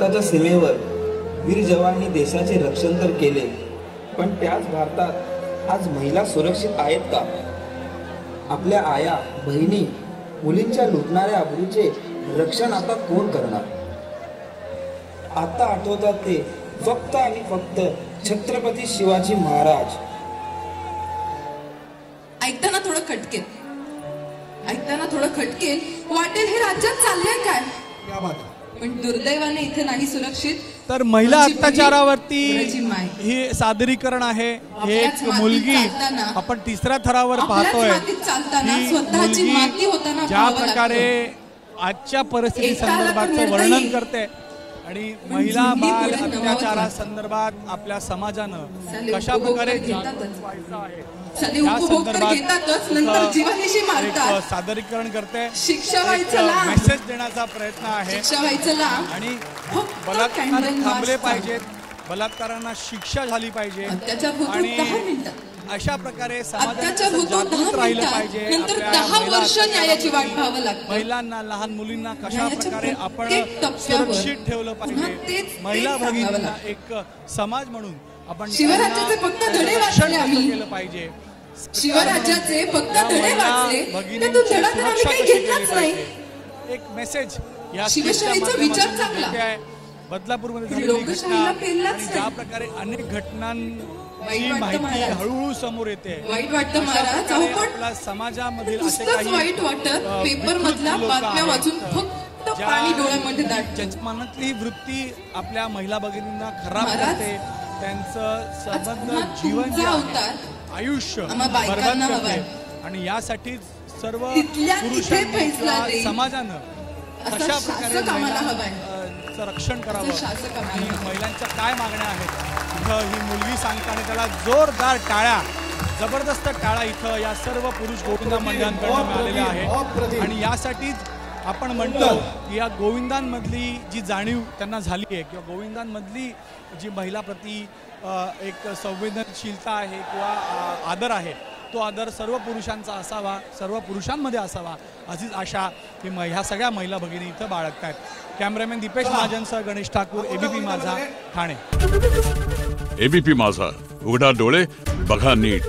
भारताच्या सीमेवर वीर जवानांनी देशाचे रक्षण तर केले, पण त्याच भारतात आज महिला सुरक्षित आहेत का? आपल्या आया, बहिणी, मुलींच्या लुटणाऱ्या अब्रूचे रक्षण आता कोण करणार? आता आठवतात ते फक्त आणि फक्त छत्रपती शिवाजी महाराज. ऐकताना थोडं खटकेल वाटेल हे राज्यात चाललंय काय, पण दुर्दैवाने इथे नाही सुरक्षित. तर महिला अत्याचारावरती ही सादरीकरण आहे. हे एक मुलगी आपण तिसऱ्या थरावर पाहतोय. ही मुलगी ज्या प्रकारे आजच्या परिस्थिती संदर्भात वर्णन करते आणि महिला बाल अत्याचारासंदर्भात आपल्या समाजानं कशा प्रकारे या संदर्भात सादरीकरण करते, मेसेज देण्याचा प्रयत्न आहे. आणि बलात्कार थांबले पाहिजेत, बलात्कारांना शिक्षा झाली पाहिजे आणि अशा प्रकारे समाजात जागृत राहिलं पाहिजे. महिलांना, लहान मुलींना कशा प्रकारे आपण सुरक्षित ठेवलं पाहिजे. महिला भगिनींना एक समाज म्हणून आपण केलं पाहिजे. शिवराज्याचे फक्त धडे वाचले, त्यातून धडा तर आम्ही काही घेतलाच नाही. एक मेसेज या शिवशाहीचा विचार चांगला आहे. बदलापूरमध्ये झालेली घटना आणि ज्या प्रकारे अनेक घटनांची माहिती हळूहळू समोर येते. वाईट वाटतं महाराज, आपल्या समाजामधील असे काही वाईट वाटत पेपर मधल्या बातम्या वाचून फक्त पाणी डोळ्यामध्ये दाटतं. मनातली वृत्ती आपल्या महिला भगिनींना खराब करते. त्यांचं सबंध जीवन जे आहे, आयुष्य बरबाद करते. आणि यासाठी सर्व पुरुषांनी समाजानं कशा प्रकारे रक्षण करावं आणि महिलांच्या काय मागण्या आहेत इथं ही मुलगी सांगते. आणि त्याला जोरदार टाळ्या, जबरदस्त टाळ्या इथं या सर्व पुरुष गोविंदा मंडळांकडून मिळालेल्या आहेत. आणि यासाठीच आपण म्हणतो की या गोविंदांमधली जी जाणीव त्यांना झाली आहे किंवा गोविंदांमधली जी महिलाप्रती एक संवेदनशीलता आहे किंवा आदर आहे, तो आदर सर्व पुरुषांचा असावा, सर्व पुरुषांमध्ये असावा अशीच आशा ही ह्या सगळ्या महिला भगिनी इथं बाळगतायत. कॅमेरामॅन दीपेश महाजनसह गणेश ठाकूर, एबीपी माझा, ठाणे. एबीपी माझा, उघडा डोळे बघा नीट.